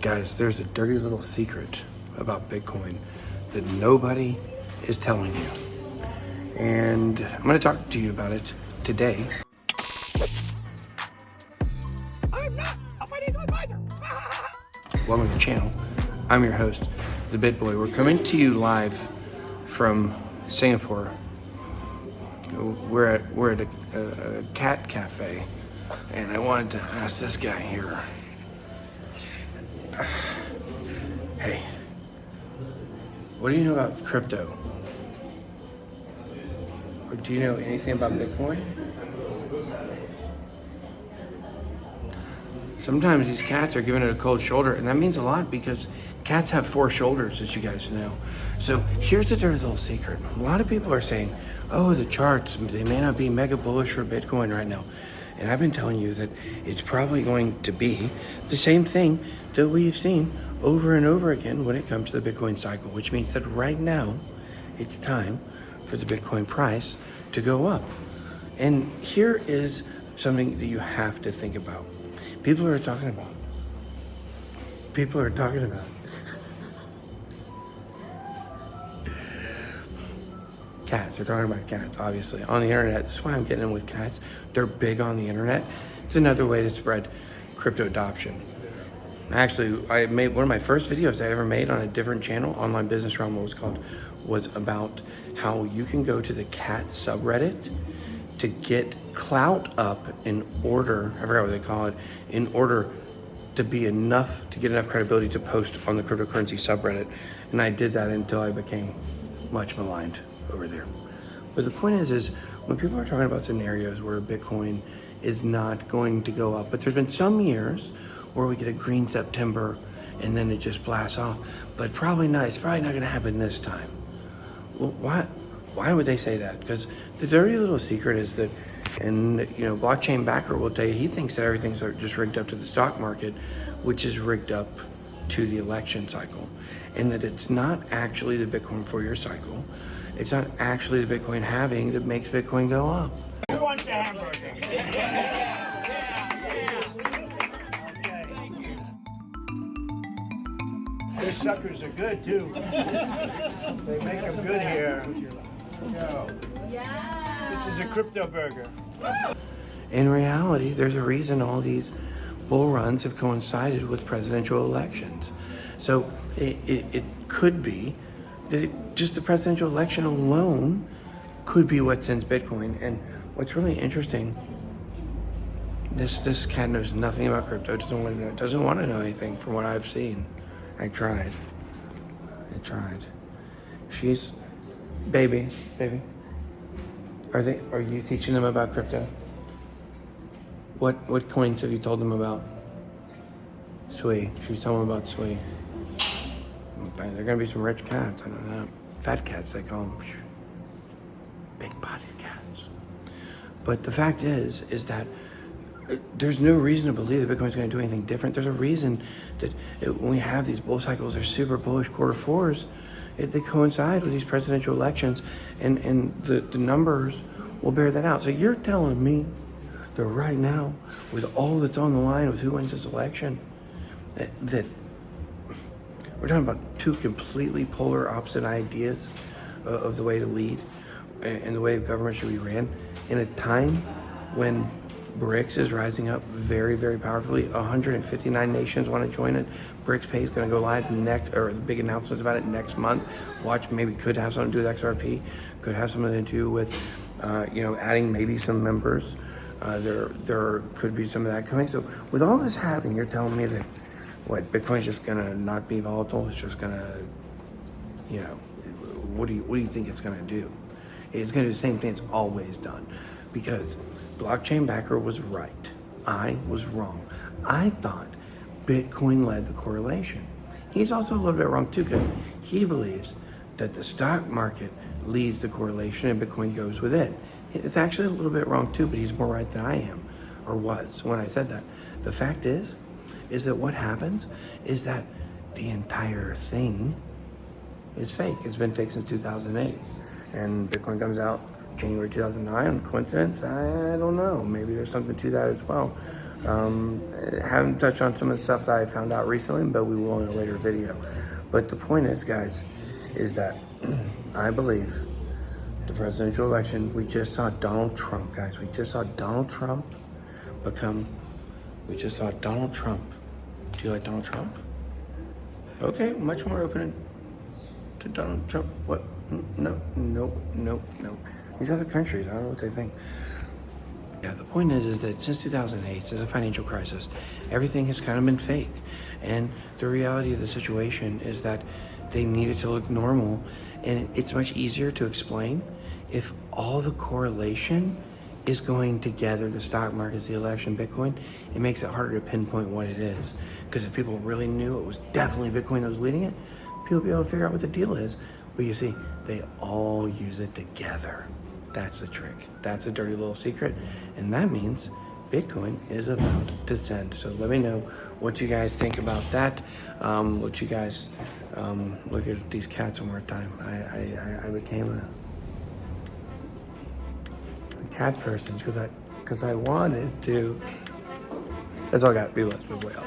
Guys, there's a dirty little secret about Bitcoin that nobody is telling you. And I'm going to talk to you about it today. I'm not a financial advisor. Welcome to the channel. I'm your host, the Bit Boy. We're coming to you live from Singapore. We're at a cat cafe, and I wanted to ask this guy here. Hey, what do you know about crypto? Or do you know anything about Bitcoin? Sometimes these cats are giving it a cold shoulder, and that means a lot because cats have 4 shoulders, as you guys know. So here's the dirty little secret. A lot of people are saying, oh, the charts, they may not be mega bullish for Bitcoin right now. And I've been telling you that it's probably going to be the same thing that we've seen over and over again when it comes to the Bitcoin cycle, which means that right now it's time for the Bitcoin price to go up. And here is something that you have to think about. People are talking about cats. They're talking about cats, obviously, on the internet. That's why I'm getting in with cats. They're big on the internet. It's another way to spread crypto adoption. Actually, I made one of my first videos I ever made on a different channel, Online Business Realm, was about how you can go to the cat subreddit to get clout up in order, I forgot what they call it, in order to get enough credibility to post on the cryptocurrency subreddit. And I did that until I became much maligned over there. But the point is when people are talking about scenarios where Bitcoin is not going to go up, but there's been some years where we get a green September and then it just blasts off, but probably not. It's probably not going to happen this time. Well, why would they say that? Because the dirty little secret is that, and blockchain backer will tell you he thinks that everything's just rigged up to the stock market, which is rigged up to the election cycle, and that it's not actually the Bitcoin 4-year cycle. It's not actually the Bitcoin halving that makes Bitcoin go up. Who wants a hamburger? These suckers are good too. They make them good here. This is a crypto burger. In reality, there's a reason all these bull runs have coincided with presidential elections. So it could be that just the presidential election alone could be what sends Bitcoin. And what's really interesting, this cat knows nothing about crypto, doesn't want to know anything from what I've seen. I tried. She's, baby. Are you teaching them about crypto? What coins have you told them about? Sui. She's telling them about Sui. They're gonna be some rich cats, I don't know. Fat cats, they call them. Big bodied cats. But the fact is that there's no reason to believe that Bitcoin's gonna do anything different. There's a reason that when we have these bull cycles, they're super bullish quarter fours. They coincide with these presidential elections, and the numbers will bear that out. So you're telling me that right now, with all that's on the line with who wins this election, that we're talking about 2 completely polar opposite ideas of the way to lead and the way government should be ran in a time when BRICS is rising up very, very powerfully. 159 nations want to join it. BRICS Pay is going to go live the big announcements about it next month. Watch, maybe could have something to do with XRP, could have something to do with, adding maybe some members. There could be some of that coming. So with all this happening, you're telling me that Bitcoin's just going to not be volatile? It's just going to, what do you think it's going to do? It's going to do the same thing it's always done. Because blockchain backer was right. I was wrong. I thought Bitcoin led the correlation. He's also a little bit wrong too, because he believes that the stock market leads the correlation and Bitcoin goes with it. It's actually a little bit wrong too, but he's more right than I am, or was when I said that. The fact is that what happens is that the entire thing is fake. It's been fake since 2008. And Bitcoin comes out January 2009, coincidence? I don't know. Maybe there's something to that as well. Haven't touched on some of the stuff that I found out recently, but we will in a later video. But the point is, guys, is that I believe the presidential election, we just saw Donald Trump, guys. We just saw Donald Trump become, we just saw Donald Trump. Do you like Donald Trump? Okay, much more open to Donald Trump. What? No. These other countries, I don't know what they think. Yeah, the point is that since 2008, since the financial crisis, everything has kind of been fake. And the reality of the situation is that they need it to look normal. And it's much easier to explain if all the correlation is going together, the stock markets, the election, Bitcoin. It makes it harder to pinpoint what it is. Because if people really knew it was definitely Bitcoin that was leading it, people would be able to figure out what the deal is. But you see, they all use it together. That's the trick. That's a dirty little secret. And that means Bitcoin is about to send. So let me know what you guys think about that. What you guys, look at these cats one more time. I became a cat person because I wanted to. That's all I got. Be blessed. Be well.